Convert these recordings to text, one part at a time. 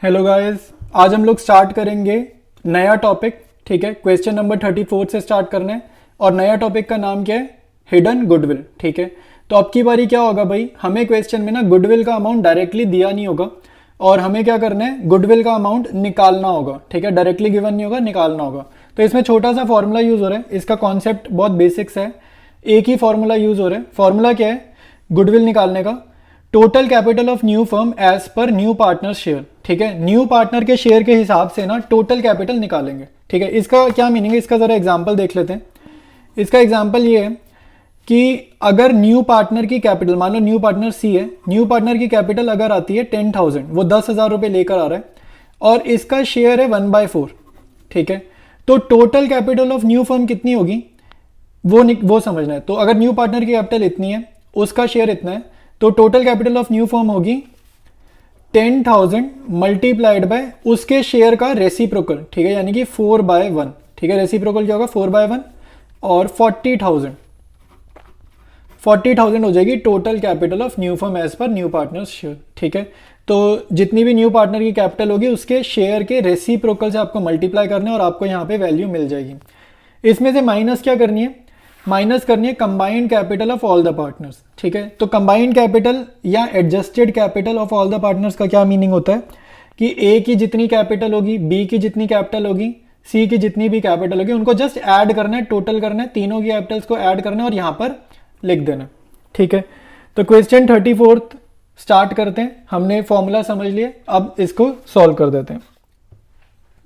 Hello guys, आज हम लोग स्टार्ट करेंगे नया टॉपिक। ठीक है, क्वेश्चन नंबर 34 से स्टार्ट करना है और नया टॉपिक का नाम क्या है? Hidden goodwill. ठीक है, तो अब की बारी क्या होगा भाई, हमें क्वेश्चन में ना गुडविल का अमाउंट डायरेक्टली दिया नहीं होगा और हमें क्या करना है, गुडविल का अमाउंट निकालना होगा। ठीक है, डायरेक्टली गिवन नहीं होगा, निकालना होगा। तो इसमें छोटा सा फॉर्मूला यूज हो रहा है, इसका कॉन्सेप्ट बहुत बेसिक्स है, एक ही फॉर्मूला यूज हो रहा है। फॉर्मूला क्या है गुडविल निकालने का? Total capital of new firm as per new partner share. ठीक है, न्यू पार्टनर के शेयर के हिसाब से ना टोटल कैपिटल निकालेंगे। ठीक है, इसका क्या मीनिंग है, इसका जरा एग्जांपल देख लेते हैं। इसका एग्जांपल ये है कि अगर न्यू पार्टनर की कैपिटल, मान लो न्यू पार्टनर सी है, न्यू पार्टनर की कैपिटल अगर आती है 10,000, वो 10,000 रुपये लेकर आ रहा है और इसका शेयर है 1/4। ठीक है, तो total capital of new firm कितनी होगी वो समझना है। तो अगर न्यू पार्टनर की कैपिटल इतनी है, उसका शेयर इतना है, तो total capital of new firm होगी 10,000 मल्टीप्लाइड बाय उसके शेयर का रेसिप्रोकल। ठीक है, यानी कि 4/1। ठीक है, रेसिप्रोकल क्या होगा 4/1 और 40,000 हो जाएगी total capital of new firm as per new partner share. ठीक है, तो जितनी भी न्यू पार्टनर की कैपिटल होगी उसके शेयर के रेसिप्रोकल से आपको मल्टीप्लाई करना है और आपको यहाँ पे वैल्यू मिल जाएगी। इसमें से माइनस क्या करनी है, माइनस करनी है combined capital of all the partners. ठीक है, तो कंबाइंड कैपिटल या adjusted capital of all the partners का क्या मीनिंग होता है कि ए की जितनी कैपिटल होगी, बी की जितनी कैपिटल होगी, सी की जितनी भी कैपिटल होगी, उनको जस्ट ऐड करना है, टोटल करना है, तीनों की कैपिटल्स को ऐड करना है और यहाँ पर लिख देना। ठीक है, तो क्वेश्चन 34 स्टार्ट करते हैं। हमने फॉर्मूला समझ लिया, अब इसको सॉल्व कर देते हैं।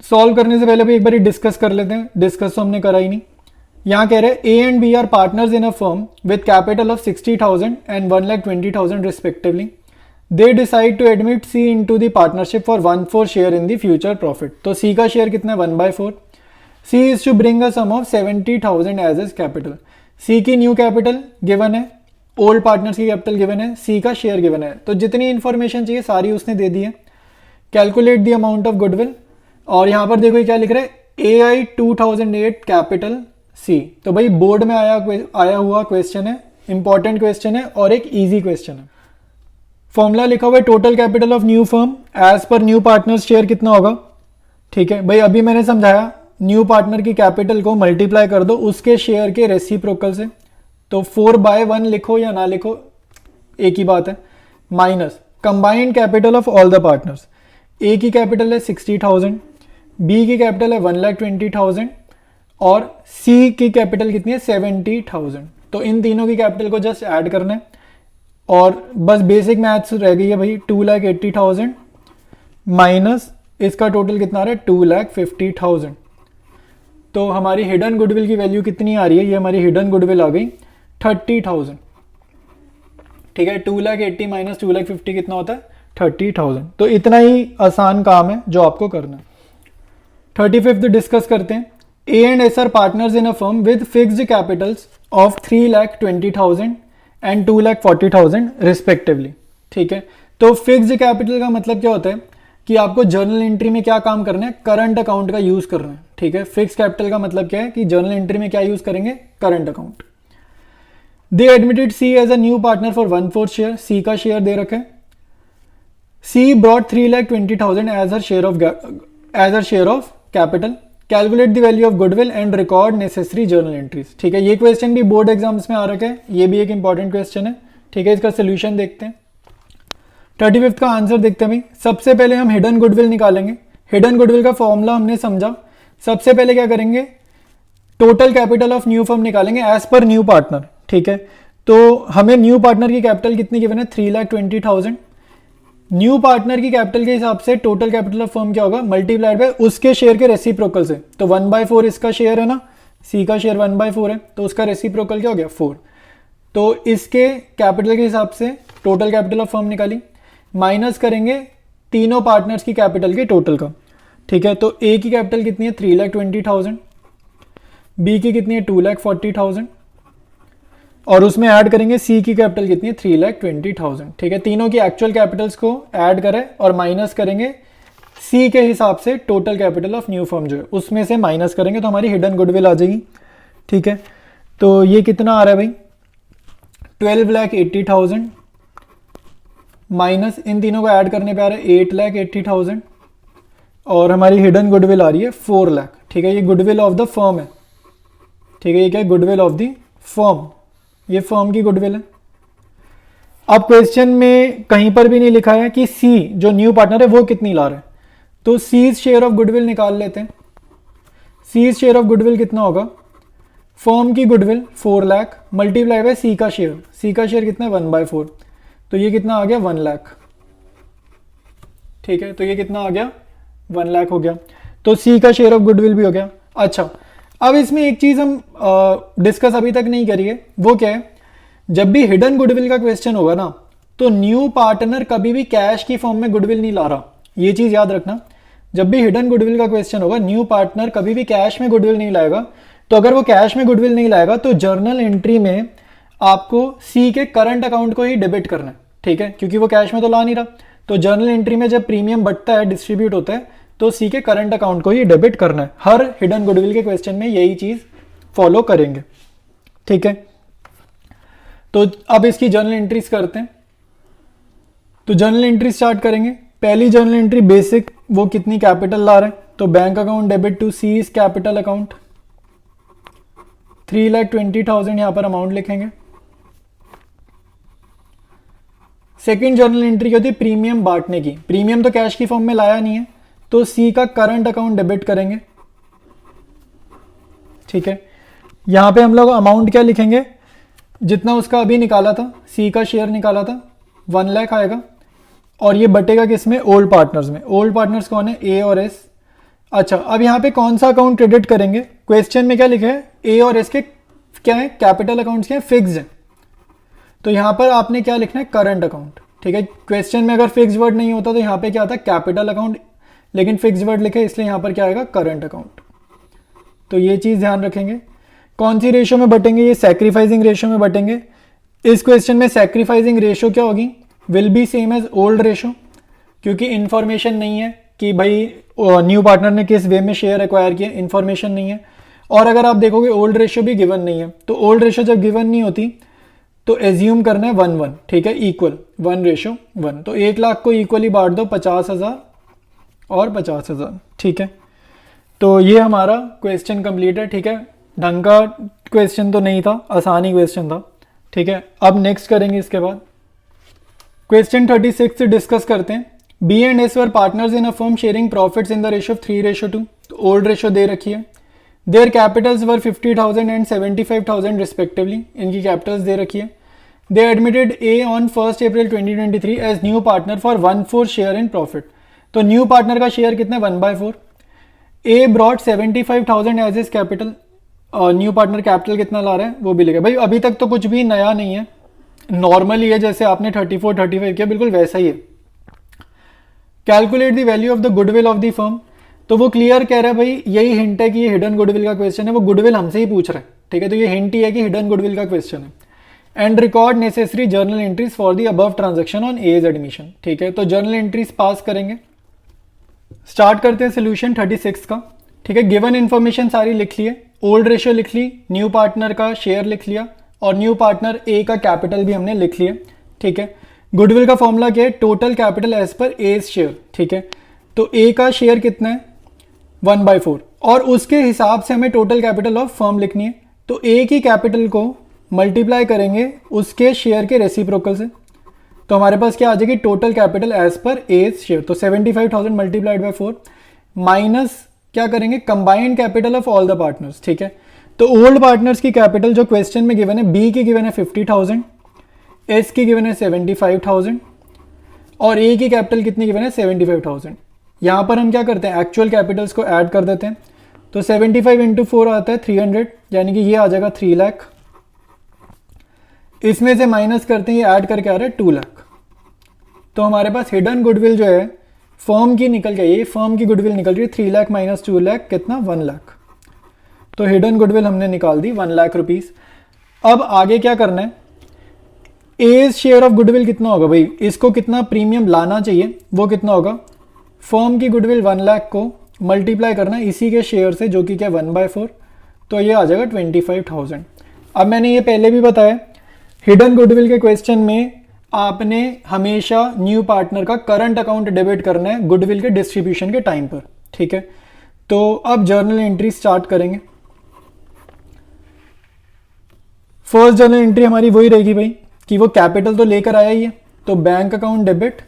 सॉल्व करने से पहले भी एक बार डिस्कस कर लेते हैं, डिस्कस तो हमने करा ही नहीं। यहाँ कह रहे हैं A and B are partners in a firm with capital of 60,000 and 1,20,000 respectively. They decide to admit C into the partnership for 1/4 share in the future profit. तो सी का शेयर कितना है 1/4। C is to bring a sum of 70,000 as is capital. C की new capital given है, old partners की capital given है, C का share given है, तो जितनी इंफॉर्मेशन चाहिए सारी उसने दे दी है। Calculate the amount of goodwill और यहाँ पर देखो क्या लिख रहा है, AI 2008 कैपिटल सी। तो भाई बोर्ड में आया हुआ क्वेश्चन है, इंपॉर्टेंट क्वेश्चन है और एक इजी क्वेश्चन है। फॉर्मूला लिखा हुआ है total capital of new firm as per new partners share कितना होगा। ठीक है भाई, अभी मैंने समझाया न्यू पार्टनर की कैपिटल को मल्टीप्लाई कर दो उसके शेयर के रेसिप्रोकल से, तो 4/1 लिखो या ना लिखो एक ही बात है, minus combined capital of all the partners. A की कैपिटल है 60,000, बी की कैपिटल है 1,20,000 और सी की कैपिटल कितनी है 70,000। तो इन तीनों की कैपिटल को जस्ट ऐड करना है और बस बेसिक मैथ्स रह गई है भाई। 2,80,000 माइनस इसका टोटल कितना आ रहा है 2,50,000। तो हमारी हिडन गुडविल की वैल्यू कितनी आ रही है, ये हमारी हिडन गुडविल आ गई 30,000। ठीक है, 2,80,000 माइनस 2,50,000 कितना होता है 30,000। तो इतना ही आसान काम है जो आपको करना है। 35th डिस्कस करते हैं। A and S R partners in a firm with fixed Capitals of 3,20,000 and 2,40,000 respectively. ठीक है, तो फिक्स्ड कैपिटल का मतलब क्या होता है कि आपको जर्नल एंट्री में क्या काम करना है, करंट अकाउंट का यूज करना है। ठीक है, फिक्स कैपिटल का मतलब क्या है कि जर्नल एंट्री में क्या यूज करेंगे, current account. They admitted C as a new partner for 1/4 share. C का शेयर दे रखे, C brought 3,20,000 as her share of capital. Calculate the value of goodwill and record necessary journal entries. ठीक है, ये question भी board exams में आ रखे हैं, ये भी एक इंपॉर्टेंट क्वेश्चन है। ठीक है, इसका सोल्यूशन देखते हैं। 35th का आंसर देखते हैं भाई। सबसे पहले हम हिडन गुडविल निकालेंगे। हिडन गुडविल का फॉर्मूला हमने समझा। सबसे पहले क्या करेंगे, total capital of new firm निकालेंगे एज पर न्यू पार्टनर। ठीक है, तो हमें न्यू पार्टनर की कैपिटल कितनी गिवन है 3,20,000। न्यू पार्टनर की कैपिटल के हिसाब से टोटल कैपिटल ऑफ फर्म क्या होगा, मल्टीप्लाइड बाय उसके शेयर के रेसिप्रोकल से। तो 1/4 इसका शेयर है ना, सी का शेयर 1/4 है, तो उसका रेसिप्रोकल क्या हो गया 4। तो इसके कैपिटल के हिसाब से टोटल कैपिटल ऑफ फर्म निकाली, माइनस करेंगे तीनों पार्टनर्स की कैपिटल के टोटल का। ठीक है, तो ए की कैपिटल कितनी है 3,20,000, बी की कितनी है 2,40,000 और उसमें ऐड करेंगे सी की कैपिटल कितनी है 3,20,000। ठीक है, तीनों की एक्चुअल कैपिटल्स को ऐड करें और माइनस करेंगे सी के हिसाब से total capital of new firm जो है उसमें से माइनस करेंगे तो हमारी हिडन गुडविल आ जाएगी। ठीक है, तो ये कितना आ रहा है भाई 12,80,000 माइनस इन तीनों को ऐड करने पे आ रहा है 8,80,000 और हमारी हिडन गुडविल आ रही है 4 लाख, ठीक है। ये गुडविल ऑफ द फर्म है, ठीक है। ये क्या है? गुडविल ऑफ द फर्म, ये फर्म की गुडविल है। अब क्वेश्चन में कहीं पर भी नहीं लिखा है कि सी जो न्यू पार्टनर है वो कितनी ला रहा है, तो सी शेयर ऑफ गुडविल निकाल लेते हैं। सी शेयर ऑफ गुडविल कितना होगा? फर्म की गुडविल 4 लाख मल्टीप्लाई बाय सी का शेयर, सी का शेयर कितना है 1/4, तो ये कितना आ गया 1 लाख, ठीक है। तो ये कितना आ गया 1 लाख हो गया, तो सी का शेयर ऑफ गुडविल भी हो गया। अच्छा, अब इसमें एक चीज हम डिस्कस अभी तक नहीं करिए, वो क्या है? जब भी हिडन गुडविल का क्वेश्चन होगा ना, तो न्यू पार्टनर कभी भी कैश की फॉर्म में गुडविल नहीं ला रहा, ये चीज याद रखना। जब भी हिडन गुडविल का क्वेश्चन होगा, न्यू पार्टनर कभी भी कैश में गुडविल नहीं लाएगा। तो अगर वो कैश में गुडविल नहीं लाएगा तो जर्नल एंट्री में आपको सी के करंट अकाउंट को ही डेबिट करना है, ठीक है, क्योंकि वो कैश में तो ला नहीं रहा। तो जर्नल एंट्री में जब प्रीमियम बढ़ता है, डिस्ट्रीब्यूट होता है, तो सी के करंट अकाउंट को ही डेबिट करना है। हर हिडन गुडविल के क्वेश्चन में यही चीज फॉलो करेंगे, ठीक है। तो अब इसकी जर्नल एंट्रीज करते हैं। तो जर्नल एंट्री स्टार्ट करेंगे। पहली जर्नल एंट्री बेसिक, वो कितनी कैपिटल ला रहे हैं, तो bank account debit to C is capital account, 3,20,000 यहां पर अमाउंट लिखेंगे। सेकेंड जर्नल एंट्री क्या होती है? प्रीमियम बांटने की। प्रीमियम तो कैश की फॉर्म में लाया नहीं है, तो सी का करंट अकाउंट डेबिट करेंगे, ठीक है। यहां पे हम लोग अमाउंट क्या लिखेंगे? जितना उसका अभी निकाला था, सी का शेयर निकाला था 1 लाख आएगा, और ये बटेगा किसमें? ओल्ड पार्टनर्स में। ओल्ड पार्टनर्स कौन है? ए और एस। अच्छा, अब यहाँ पे कौन सा अकाउंट क्रेडिट करेंगे? क्वेश्चन में क्या लिखा है? ए और एस के क्या है? कैपिटल अकाउंट्स क्या है? फिक्स्ड है। तो यहाँ पर आपने क्या लिखना है? करंट अकाउंट, ठीक है। क्वेश्चन में अगर फिक्स्ड वर्ड नहीं होता तो यहाँ पे क्या आता है? कैपिटल अकाउंट, लेकिन फिक्स्ड वर्ड लिखा है इसलिए यहाँ पर क्या आएगा? Current account. तो ये चीज़ ध्यान रखेंगे। कौन सी रेशो में बटेंगे? ये सैक्रिफाइसिंग रेशो में बटेंगे। इस क्वेश्चन में सैक्रिफाइसिंग रेशो क्या होगी? Will be same as old ratio, क्योंकि इंफॉर्मेशन नहीं है कि भाई न्यू पार्टनर ने किस वे में शेयर एक्वायर किया, इंफॉर्मेशन नहीं है। और अगर आप देखोगे ओल्ड रेशो भी गिवन नहीं है, तो ओल्ड रेशो जब गिवन नहीं होती तो एज्यूम करना है 1:1, ठीक है, इक्वल 1:1। तो 1 लाख को इक्वली बांट दो 50,000 और 50,000, ठीक है। तो ये हमारा क्वेश्चन कंप्लीट है, ठीक है। ढंग का क्वेश्चन तो नहीं था, आसान ही क्वेश्चन था, ठीक है। अब नेक्स्ट करेंगे इसके बाद क्वेश्चन 36 से डिस्कस करते हैं। B and S were partners in a firm sharing profits in the ratio of 3:2। तो ओल्ड रेशो दे रखी है। Their capitals were 50,000 and 75,000 respectively, इनकी कैपिटल्स दे रखी है। They admitted A on 1 April 2023 as new partner for 1/4 share in profit. तो new partner का शेयर कितना है? 1/4। A brought 75,000 as is capital, और न्यू पार्टनर कैपिटल कितना ला रहा है वो भी लिखा। भाई अभी तक तो कुछ भी नया नहीं है, नॉर्मल ही है, जैसे आपने 34, 35 किया बिल्कुल वैसा ही है। Calculate the value of the goodwill of the firm, तो वो क्लियर कह रहा है भाई, यही हिंट है कि ये हिडन गुडविल का क्वेश्चन है, वो गुडविल हमसे ही पूछ रहा है, ठीक है। तो ये हिंट ही है कि हिडन गुडविल का क्वेश्चन है। And record necessary journal entries for the above transaction on A's admission, ठीक है। तो जर्नल एंट्रीज पास करेंगे। स्टार्ट करते हैं सोल्यूशन 36 का, ठीक है। गिवन इन्फॉर्मेशन सारी लिख ली है, ओल्ड रेशियो लिख ली, न्यू पार्टनर का शेयर लिख लिया, और न्यू पार्टनर ए का कैपिटल भी हमने लिख लिया, ठीक है। गुडविल का फॉर्मूला क्या है? Total capital as per A's share, ठीक है। तो ए का शेयर कितना है? 1/4, और उसके हिसाब से हमें टोटल कैपिटल ऑफ फर्म लिखनी है। तो ए की कैपिटल को मल्टीप्लाई करेंगे उसके शेयर के रेसिप्रोकल से, तो हमारे पास क्या आ जाएगी? Total capital as per A's share. तो 75,000 मल्टीप्लाइड बाय 4 माइनस क्या करेंगे? Combined capital of all the partners, ठीक है। तो ओल्ड पार्टनर्स की कैपिटल जो क्वेश्चन में गिवन है, बी की गिवन है 50,000, एस की गिवन है 75,000, और ए की कैपिटल कितनी गिवन है? 75,000। यहां पर हम क्या करते हैं? एक्चुअल कैपिटल्स को ऐड कर देते हैं। तो 75 इंटू 4 आता है 300, यानी कि ये आ जाएगा 3 लाख। इसमें से माइनस करते हैं, ये ऐड करके आ रहा है 2 लाख। तो हमारे पास हिडन गुडविल जो है फर्म की निकल गई, ये फर्म की गुडविल निकल रही है 3 लाख माइनस 2 लाख कितना? 1 लाख। तो हिडन गुडविल हमने निकाल दी 1 लाख रुपीज। अब आगे क्या करना है? एज शेयर ऑफ गुडविल कितना होगा भाई? इसको कितना प्रीमियम लाना चाहिए, वो कितना होगा? फर्म की गुडविल 1 लाख को मल्टीप्लाई करना इसी के शेयर से, जो कि क्या 1/4, तो ये आ जाएगा 25,000। अब मैंने ये पहले भी बताया, हिडन गुडविल के क्वेश्चन में आपने हमेशा न्यू पार्टनर का करंट अकाउंट डेबिट करना है गुडविल के डिस्ट्रीब्यूशन के टाइम पर, ठीक है, तो अब जर्नल एंट्री स्टार्ट करेंगे। फर्स्ट जर्नल एंट्री हमारी वही रहेगी भाई कि वो कैपिटल तो लेकर आया ही है, तो bank account debit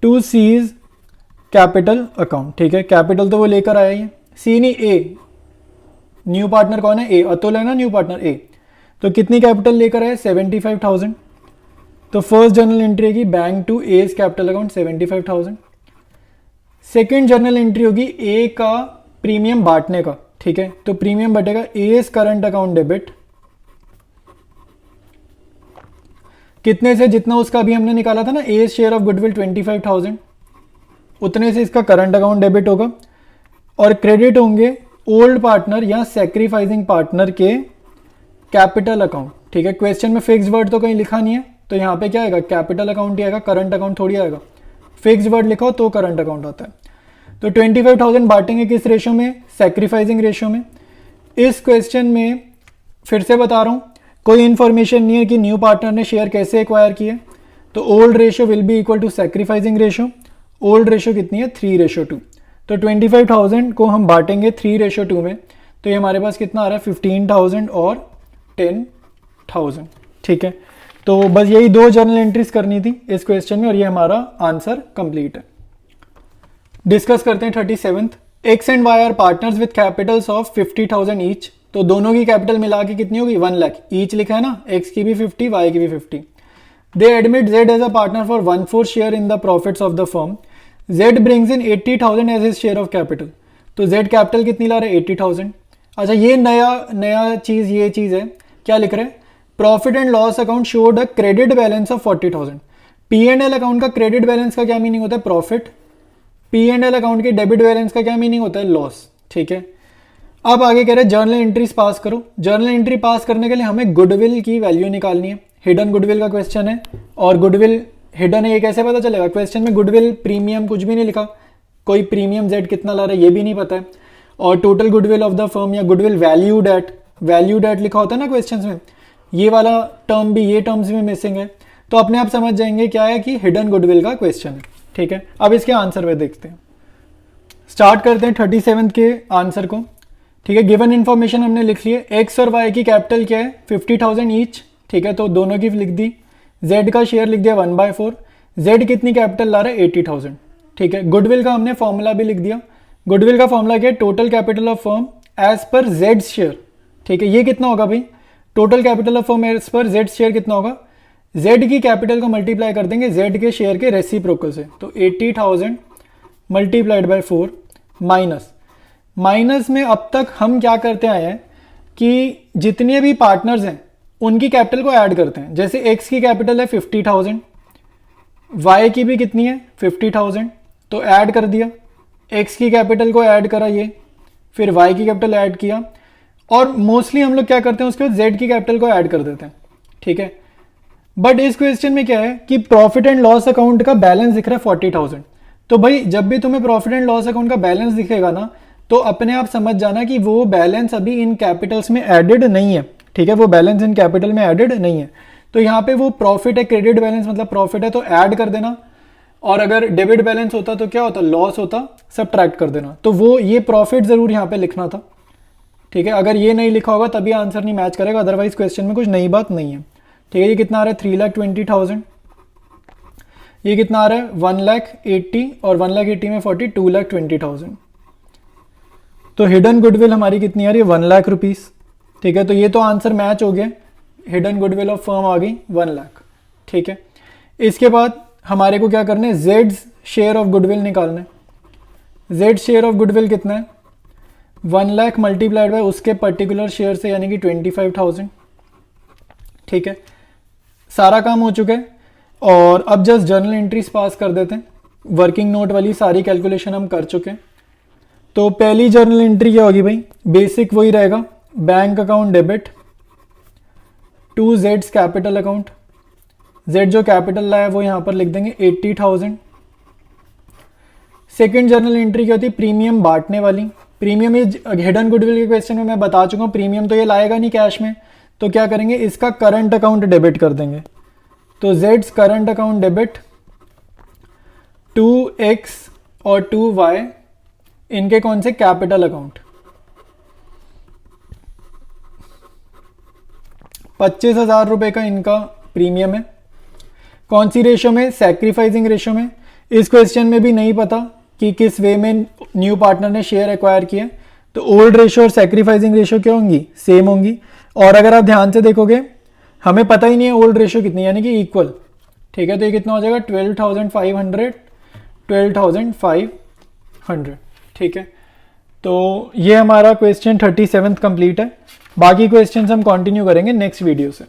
to C's capital account. ठीक है, कैपिटल तो वो लेकर आया ही है। सी नहीं, ए, न्यू पार्टनर कौन है? ए, अतुल है ना न्यू पार्टनर ए। तो कितनी कैपिटल लेकर आए? 75,000। तो फर्स्ट जर्नल एंट्री होगी bank to A's capital account 75,000। Second journal entry होगी ए का प्रीमियम बांटने का। ठीक है, तो प्रीमियम बटेगा एज करंट अकाउंट डेबिट, कितने से? जितना उसका अभी हमने निकाला था ना, एज शेयर ऑफ गुडविल 25,000, उतने से इसका करंट अकाउंट डेबिट होगा। और क्रेडिट होंगे ओल्ड पार्टनर या सेक्रीफाइसिंग पार्टनर के कैपिटल अकाउंट। ठीक है, क्वेश्चन में फिक्स वर्ड तो कहीं लिखा नहीं है, तो यहाँ पे क्या आएगा? कैपिटल अकाउंट ही आएगा, करंट अकाउंट थोड़ी आएगा। फिक्स वर्ड लिखो तो करंट अकाउंट आता है। तो 25,000 बांटेंगे किस रेशो में? सेक्रीफाइसिंग रेशो में। इस क्वेश्चन में फिर से बता रहा हूँ, कोई इन्फॉर्मेशन नहीं है कि न्यू पार्टनर ने शेयर कैसे एक्वायर किए। तो old ratio will be equal to sacrificing ratio. Old ratio कितनी है? 3:2। तो 25,000 को हम बांटेंगे 3:2 में, तो ये हमारे पास कितना आ रहा है? 15,000 और 10,000। ठीक है, तो बस यही दो जर्नल एंट्रीज करनी थी इस क्वेश्चन में और ये हमारा आंसर कंप्लीट है। डिस्कस करते हैं 37th। X and Y are partners with capitals of 50,000 each. तो दोनों की कैपिटल मिला के कितनी होगी? 1 लाख। ईच लिखा है ना, एक्स की भी 50, वाई की भी 50। They admit Z as a partner for 1/4 share in the profits of the firm. Z brings in 80,000 as his share of capital. तो जेड कैपिटल कितनी ला रहा है? 80,000। अच्छा, ये नया चीज, ये चीज है, क्या लिख रहे हैं? Profit and loss account showed a credit balance of 40,000। P and L account का क्रेडिट बैलेंस का क्या मीनिंग होता है? Profit. P and L account के डेबिट बैलेंस का क्या मीनिंग होता है? लॉस। ठीक है, अब आगे कह रहे हैं जर्नल एंट्रीज पास करो। जर्नल एंट्री पास करने के लिए हमें गुडविल की वैल्यू निकालनी है। हिडन गुडविल का क्वेश्चन है और गुडविल हिडन है, ये कैसे पता चलेगा? क्वेश्चन में गुडविल प्रीमियम कुछ भी नहीं लिखा, कोई प्रीमियम जेड कितना ला रहा है ये भी नहीं पता है, और total goodwill of the firm या गुडविल वैल्यूड एट लिखा होता है ना क्वेश्चंस में, ये वाला टर्म भी, ये टर्म्स भी मिसिंग है। तो अपने आप समझ जाएंगे क्या है कि हिडन गुडविल का क्वेश्चन है। ठीक है, अब इसके आंसर में देखते हैं। स्टार्ट करते हैं 37th के आंसर को। ठीक है, गिवन इन्फॉर्मेशन हमने लिख ली है। एक्स और वाई की कैपिटल क्या है? 50,000 ईच। ठीक है, तो दोनों की लिख दी। जेड का शेयर लिख दिया 1/4। जेड कितनी कैपिटल ला रहा है? 80,000। ठीक है, गुडविल का हमने फॉर्मूला भी लिख दिया। गुडविल का फॉर्मूला क्या है? Total capital of firm as per Z share. ठीक है, ये कितना होगा भाई? Total capital of firm as per Z share कितना होगा? जेड की कैपिटल को मल्टीप्लाई कर देंगे जेड के शेयर के रेसिप्रोकल से, तो 80,000 मल्टीप्लाइड बाय 4 माइनस में अब तक हम क्या करते आए हैं कि जितने भी पार्टनर्स हैं उनकी कैपिटल को ऐड करते हैं। जैसे एक्स की कैपिटल है 50,000, वाई की भी कितनी है? 50,000, तो ऐड कर दिया। एक्स की कैपिटल को ऐड करा ये, फिर वाई की कैपिटल ऐड किया, और मोस्टली हम लोग क्या करते हैं उसके बाद जेड की कैपिटल को ऐड कर देते हैं। ठीक है, बट इस क्वेश्चन में क्या है कि प्रॉफिट एंड लॉस अकाउंट का बैलेंस दिख रहा है 40,000। तो भाई जब भी तुम्हें प्रॉफिट एंड लॉस अकाउंट का बैलेंस दिखेगा ना, तो अपने आप समझ जाना कि वो बैलेंस अभी इन कैपिटल्स में एडेड नहीं है। ठीक है, वो बैलेंस इन कैपिटल में एडेड नहीं है। तो यहाँ पे वो प्रॉफिट है, क्रेडिट बैलेंस मतलब प्रॉफिट है तो ऐड कर देना, और अगर डेबिट बैलेंस होता तो क्या होता? लॉस होता, सब्ट्रैक्ट कर देना। तो वो ये प्रॉफिट जरूर यहाँ पे लिखना था। ठीक है, अगर ये नहीं लिखा होगा तभी आंसर नहीं मैच करेगा, अदरवाइज क्वेश्चन में कुछ नई बात नहीं है। ठीक है, ये कितना आ रहा है? 3,20,000। ये कितना आ रहा है? 1,80,000, और 1,80,000 में 40, 2,20,000। तो हिडन गुडविल हमारी कितनी आ रही है? 1 लाख रुपीज़। ठीक है, तो ये तो आंसर मैच हो गया। हिडन गुडविल ऑफ फर्म आ गई 1 लाख। ठीक है, इसके बाद हमारे को क्या करना है? जेड शेयर ऑफ गुडविल निकालना है। जेड शेयर ऑफ गुडविल कितना है? 1 लाख मल्टीप्लाइड बाय उसके पर्टिकुलर शेयर से, यानी कि 25,000। ठीक है, सारा काम हो चुका है और अब जस्ट जर्नल एंट्रीज पास कर देते हैं। वर्किंग नोट वाली सारी कैलकुलेशन हम कर चुके हैं। तो पहली जर्नल एंट्री क्या होगी भाई? बेसिक वही रहेगा, बैंक अकाउंट डेबिट टू जेड्स कैपिटल अकाउंट। जेड जो कैपिटल लाया वो यहाँ पर लिख देंगे 80,000। सेकेंड जर्नल एंट्री क्या होती है? प्रीमियम बांटने वाली। प्रीमियम इज हिडन गुडविल के क्वेश्चन में मैं बता चुका हूँ, प्रीमियम तो ये लाएगा नहीं कैश में, तो क्या करेंगे? इसका करंट अकाउंट डेबिट कर देंगे। तो Jades current account debit 2x और 2y इनके कौन से कैपिटल अकाउंट। 25,000 रुपये का इनका प्रीमियम है। कौन सी रेशो में, सैक्रिफाइसिंग रेशो में। इस क्वेश्चन में भी नहीं पता कि किस वे में न्यू पार्टनर ने शेयर एक्वायर किया, तो ओल्ड रेशो और सैक्रिफाइसिंग रेशो क्या होंगी, सेम होंगी। और अगर आप ध्यान से देखोगे हमें पता ही नहीं है ओल्ड रेशो कितनी, यानी कि इक्वल, ठीक है। तो ये कितना हो जाएगा 12,500, 12,500, ठीक है। तो ये हमारा क्वेश्चन 37 कंप्लीट है। बाकी क्वेश्चंस हम कंटिन्यू करेंगे नेक्स्ट वीडियो से।